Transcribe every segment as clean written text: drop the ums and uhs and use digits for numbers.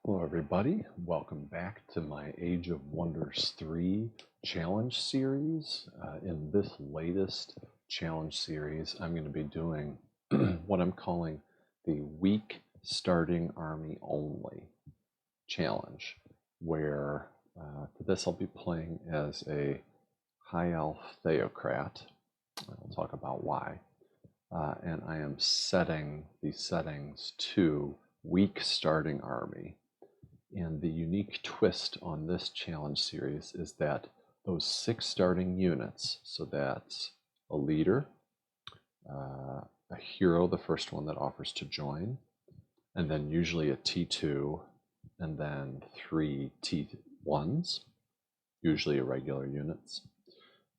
Hello everybody, welcome back to my Age of Wonders 3 challenge series. In this latest challenge series, I'm going to be doing what I'm calling the weak starting army only challenge, where for this I'll be playing as a High Elf Theocrat. I'll talk about why. And I am setting the settings to weak starting army. And the unique twist on this challenge series is that those 6 starting units, so that's a leader, a hero, the first one that offers to join, and then usually a T2, and then 3 T1s, usually irregular units.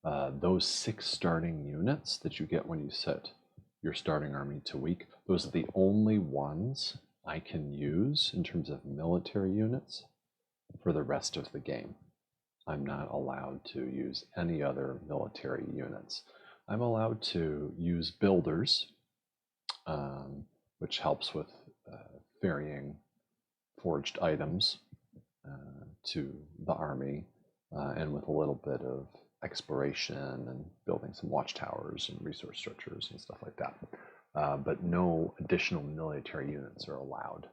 Those 6 starting units that you get when you set your starting army to weak, those are the only ones I can use in terms of military units for the rest of the game. I'm not allowed to use any other military units. I'm allowed to use builders, which helps with varying forged items to the army, and with a little bit of exploration and building some watchtowers and resource structures and stuff like that. But no additional military units are allowed.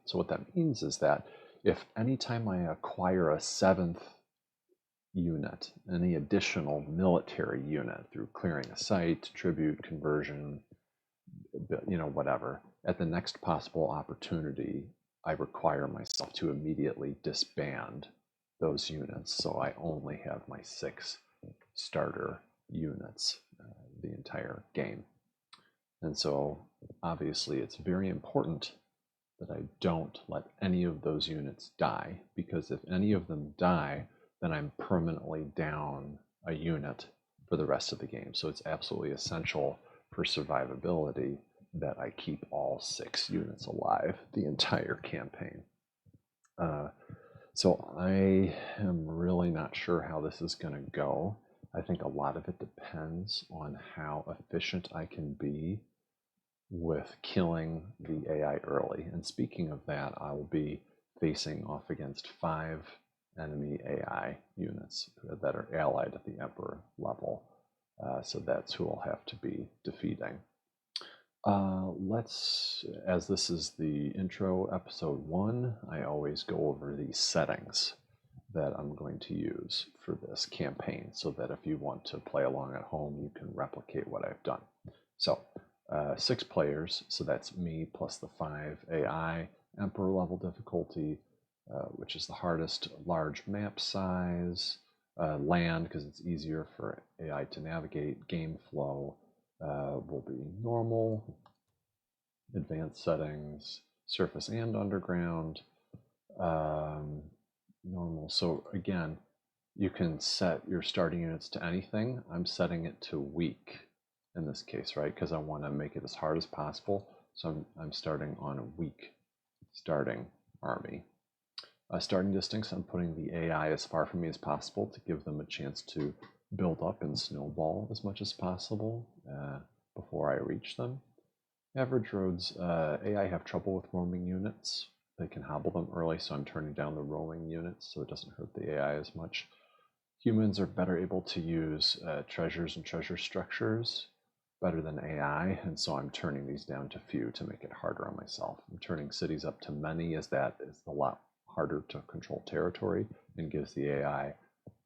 So what that means is that if anytime I acquire a 7th unit, any additional military unit through clearing a site, tribute, conversion, whatever, at the next possible opportunity, I require myself to immediately disband those units. So I only have my 6 starter units the entire game. And so obviously it's very important that I don't let any of those units die, because if any of them die, then I'm permanently down a unit for the rest of the game. So it's absolutely essential for survivability that I keep all 6 units alive the entire campaign. So I am really not sure how this is going to go. I think a lot of it depends on how efficient I can be with killing the AI early. And speaking of that, I will be facing off against 5 enemy AI units that are allied at the Emperor level. So that's who I'll have to be defeating. As this is the intro episode 1, I always go over the settings that I'm going to use for this campaign, so that if you want to play along at home, you can replicate what I've done. So 6 players, so that's me plus the 5 AI, Emperor level difficulty, which is the hardest, large map size, land because it's easier for AI to navigate, game flow will be normal, advanced settings, surface and underground, normal. So again, you can set your starting units to anything. I'm setting it to weak in this case, right? Because I want to make it as hard as possible. So I'm starting on a weak starting army. Starting distance, I'm putting the AI as far from me as possible to give them a chance to build up and snowball as much as possible before I reach them. Average roads, AI have trouble with roaming units. They can hobble them early, so I'm turning down the roaming units so it doesn't hurt the AI as much. Humans are better able to use treasures and treasure structures better than AI, and so I'm turning these down to few to make it harder on myself. I'm turning cities up to many, as that is a lot harder to control territory and gives the AI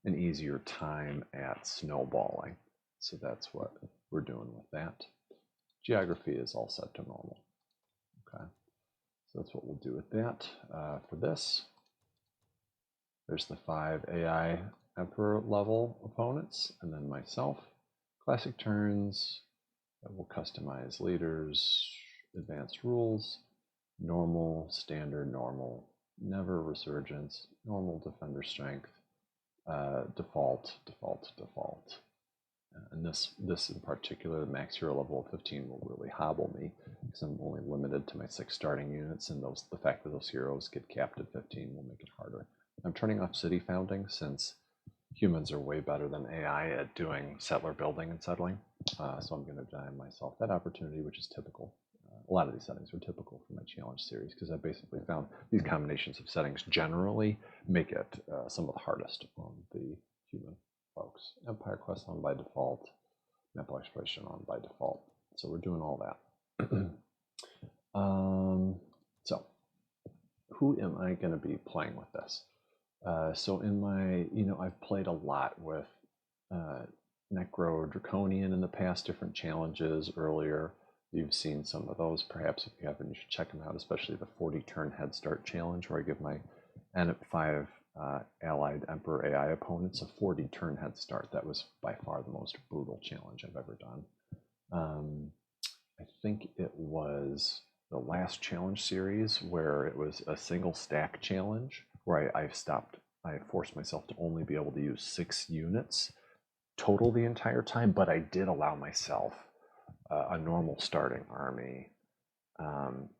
an easier time at snowballing. So that's what we're doing with that. Geography is all set to normal. Okay, so that's what we'll do with that. For this, there's the 5 AI Emperor level opponents, and then myself. Classic turns, we'll customize leaders, advanced rules, normal, standard, normal, never resurgence, normal defender strength, default, default, default. And this in particular, the max hero level of 15 will really hobble me because I'm only limited to my 6 starting units, and the fact that those heroes get capped at 15 will make it harder. I'm turning off city founding since humans are way better than AI at doing settler building and settling. So I'm going to deny myself that opportunity, which is typical a lot of these settings are typical for my challenge series because I basically found these combinations of settings generally make it some of the hardest on the human folks. Empire Quest on by default, Maple Exploration on by default. So we're doing all that. So who am I going to be playing with this? So in my, I've played a lot with Necro Draconian in the past, different challenges earlier. You've seen some of those. Perhaps if you haven't, you should check them out, especially the 40-turn Head Start challenge, where I give my N5 allied Emperor AI opponents a 40-turn Head Start. That was by far the most brutal challenge I've ever done. I think it was the last challenge series where it was a single stack challenge, where I forced myself to only be able to use 6 units total the entire time, but I did allow myself a normal starting army,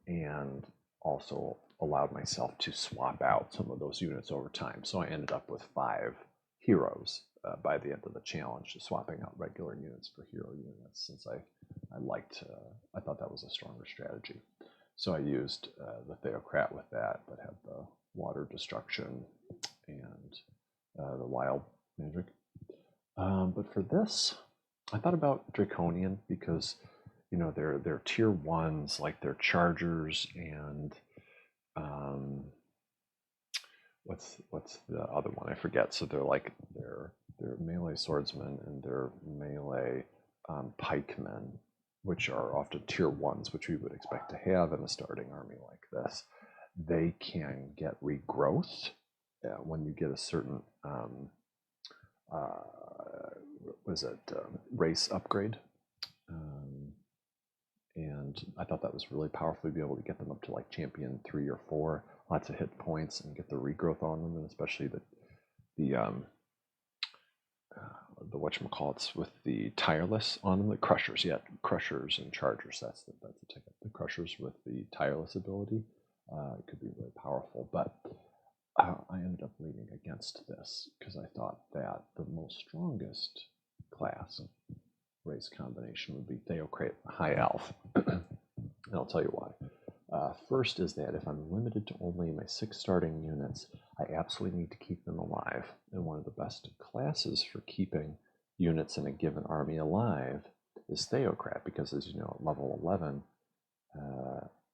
and also allowed myself to swap out some of those units over time. So I ended up with 5 heroes by the end of the challenge, swapping out regular units for hero units, since I thought that was a stronger strategy. So I used the Theocrat with that had the water destruction and the wild magic. But for this, I thought about Draconian because, they're tier 1s, like they're chargers, and what's the other one? I forget. So they're melee swordsmen and they're melee pikemen, which are often tier 1s, which we would expect to have in a starting army like this. They can get regrowth when you get a certain race upgrade, and I thought that was really powerful to be able to get them up to like champion 3 or 4, lots of hit points, and get the regrowth on them, and especially the whatchamacallits with the tireless on them, the crushers, crushers and chargers. That's the ticket. The crushers with the tireless ability could be really powerful, but I ended up leaning against this because I thought that the most strongest class race combination would be Theocrat High Elf. And I'll tell you why. First is that if I'm limited to only my 6 starting units, I absolutely need to keep them alive. And one of the best classes for keeping units in a given army alive is Theocrat, because as you know, at level 11,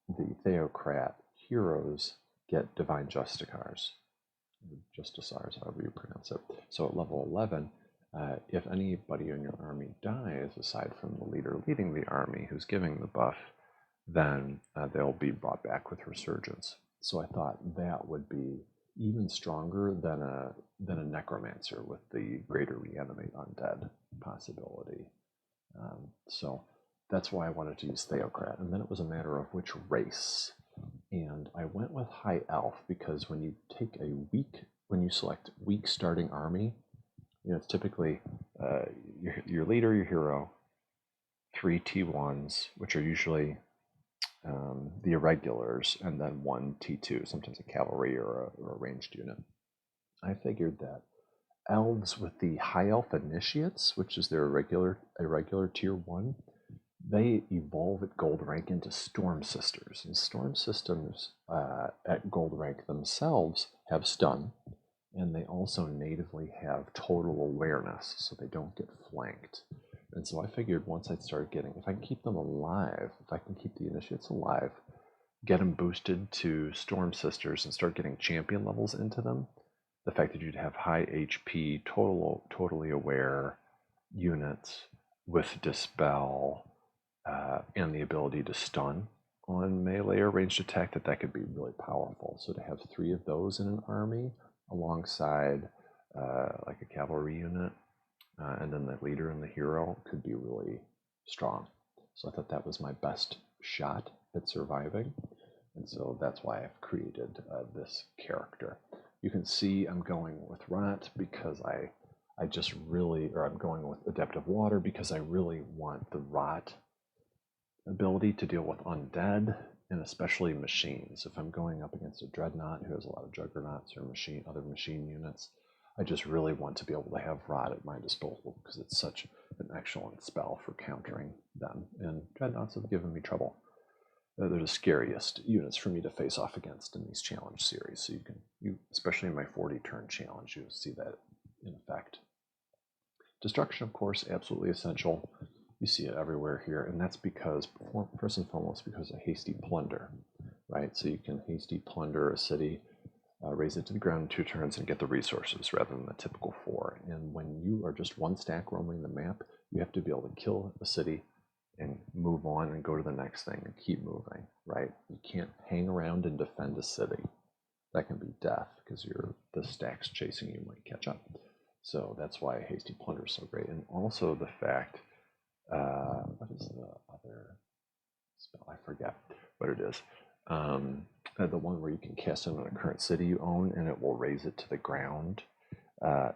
the Theocrat heroes get Divine Justicars. Justicars, however you pronounce it. So at level 11, if anybody in your army dies, aside from the leader leading the army who's giving the buff, then they'll be brought back with resurgence. So I thought that would be even stronger than a necromancer with the greater reanimate undead possibility. So that's why I wanted to use Theocrat. And then it was a matter of which race. And I went with High Elf because when you select weak starting army, it's typically your leader, your hero, 3 T1s, which are usually the irregulars, and then 1 T2, sometimes a cavalry or a ranged unit. I figured that elves with the High Elf Initiates, which is their irregular tier 1, they evolve at gold rank into Storm Sisters. And Storm Sisters at gold rank themselves have stun, and they also natively have total awareness, so they don't get flanked. And so I figured once I started getting, if I can keep them alive, if I can keep the Initiates alive, get them boosted to Storm Sisters and start getting champion levels into them, the fact that you'd have high HP, totally aware units with Dispel, and the ability to stun on melee or ranged attack, that could be really powerful. So to have 3 of those in an army alongside like a cavalry unit, and then the leader and the hero could be really strong. So I thought that was my best shot at surviving. And so that's why I've created this character. You can see I'm going with Rot because I'm going with Adeptive Water because I really want the Rot ability to deal with undead and especially machines. If I'm going up against a Dreadnought who has a lot of Juggernauts or other machine units, I just really want to be able to have Rot at my disposal because it's such an excellent spell for countering them. And Dreadnoughts have given me trouble. they're the scariest units for me to face off against in these challenge series. So especially in my 40 turn challenge, you'll see that in effect. Destruction, of course, absolutely essential. You see it everywhere here, and that's because, first and foremost, because of hasty plunder, right? So you can hasty plunder a city, raise it to the ground in 2 turns, and get the resources rather than the typical 4. And when you are just 1 stack roaming the map, you have to be able to kill a city and move on and go to the next thing and keep moving, right? You can't hang around and defend a city. That can be death because the stacks chasing you might catch up. So that's why hasty plunder is so great. And also the fact, what is the other spell? I forget what it is. The one where you can cast it on a current city you own and it will raise it to the ground.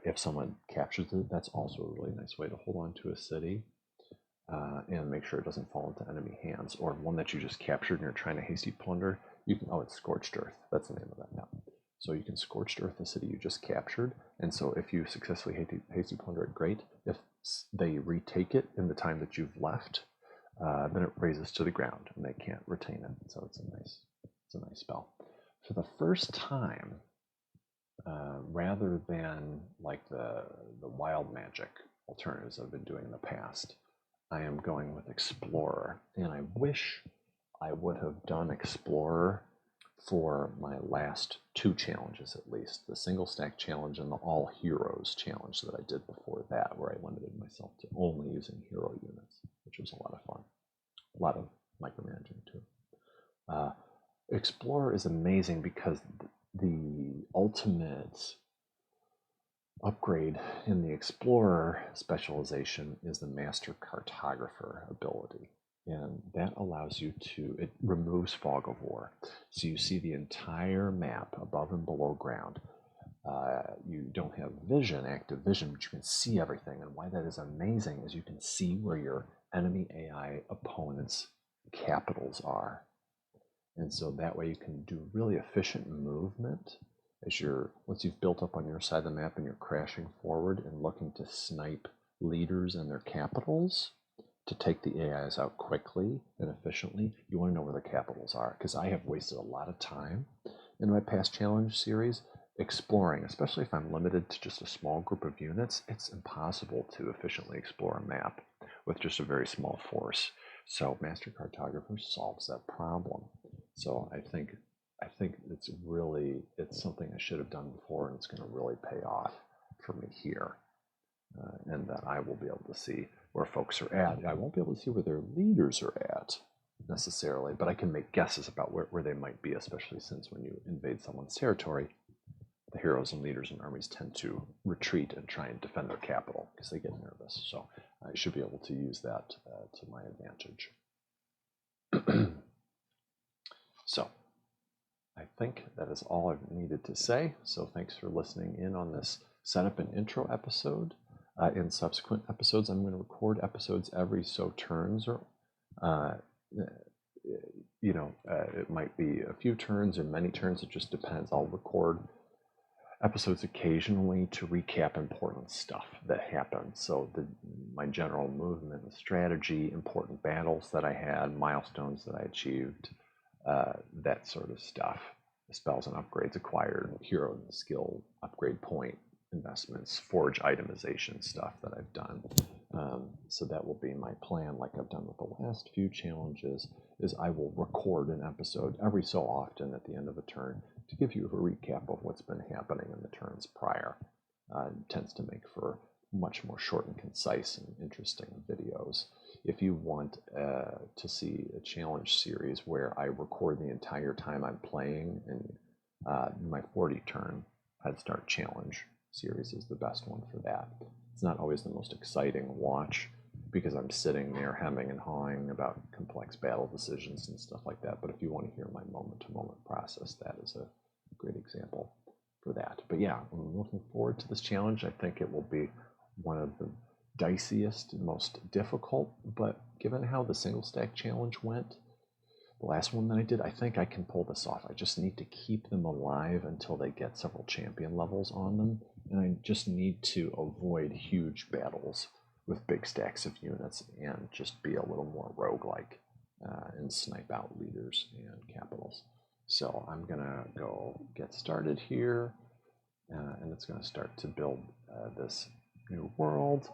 If someone captures it, that's also a really nice way to hold on to a city and make sure it doesn't fall into enemy hands. Or one that you just captured and you're trying to hasty plunder, you can, it's Scorched Earth. That's the name of that now. So you can Scorched Earth the city you just captured, and so if you successfully hasty plunder it, great. If they retake it in the time that you've left, then it raises to the ground, and they can't retain it. So it's a nice spell. For the first time, rather than like the wild magic alternatives I've been doing in the past, I am going with Explorer, and I wish I would have done Explorer for my last 2 challenges at least, the single stack challenge and the all heroes challenge that I did before that, where I limited myself to only using hero units, which was a lot of fun. A lot of micromanaging too. Explorer is amazing because the ultimate upgrade in the Explorer specialization is the Master Cartographer ability. And that allows you it removes fog of war. So you see the entire map above and below ground. You don't have active vision, but you can see everything. And why that is amazing is you can see where your enemy AI opponents' capitals are. And so that way you can do really efficient movement once you've built up on your side of the map and you're crashing forward and looking to snipe leaders and their capitals, to take the AIs out quickly and efficiently, you want to know where the capitals are, because I have wasted a lot of time in my past challenge series exploring, especially if I'm limited to just a small group of units. It's impossible to efficiently explore a map with just a very small force. So Master Cartographer solves that problem. So I think it's something I should have done before, and it's going to really pay off for me here. And that I will be able to see where folks are at. I won't be able to see where their leaders are at necessarily, but I can make guesses about where they might be, especially since when you invade someone's territory, the heroes and leaders and armies tend to retreat and try and defend their capital because they get nervous. So I should be able to use that to my advantage. So I think that is all I've needed to say. So thanks for listening in on this setup and intro episode. In subsequent episodes, I'm going to record episodes every so turns, or it might be a few turns or many turns. It just depends. I'll record episodes occasionally to recap important stuff that happened. So my general movement and strategy, important battles that I had, milestones that I achieved, that sort of stuff. Spells and upgrades acquired, hero and skill upgrade point investments, forge itemization stuff that I've done. So that will be my plan, like I've done with the last few challenges, is I will record an episode every so often at the end of a turn to give you a recap of what's been happening in the turns prior. It tends to make for much more short and concise and interesting videos. If you want to see a challenge series where I record the entire time I'm playing, and my 40 turn Head Start challenge series is the best one for that. It's not always the most exciting watch because I'm sitting there hemming and hawing about complex battle decisions and stuff like that. But if you want to hear my moment-to-moment process, that is a great example for that. But yeah, I'm looking forward to this challenge. I think it will be one of the diciest and most difficult, but given how the single stack challenge went, the last one that I did, I think I can pull this off. I just need to keep them alive until they get several champion levels on them, and I just need to avoid huge battles with big stacks of units and just be a little more roguelike. and snipe out leaders and capitals. So I'm going to go get started here, and it's going to start to build this new world.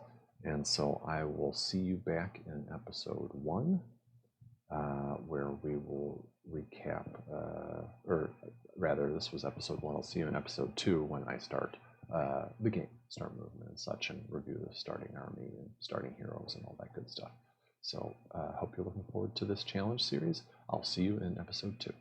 And so I will see you back in episode 1, where we will recap, or rather, this was episode 1. I'll see you in episode 2 when I start the game, start movement and such, and review the starting army and starting heroes and all that good stuff. So hope you're looking forward to this challenge series. I'll see you in episode 2.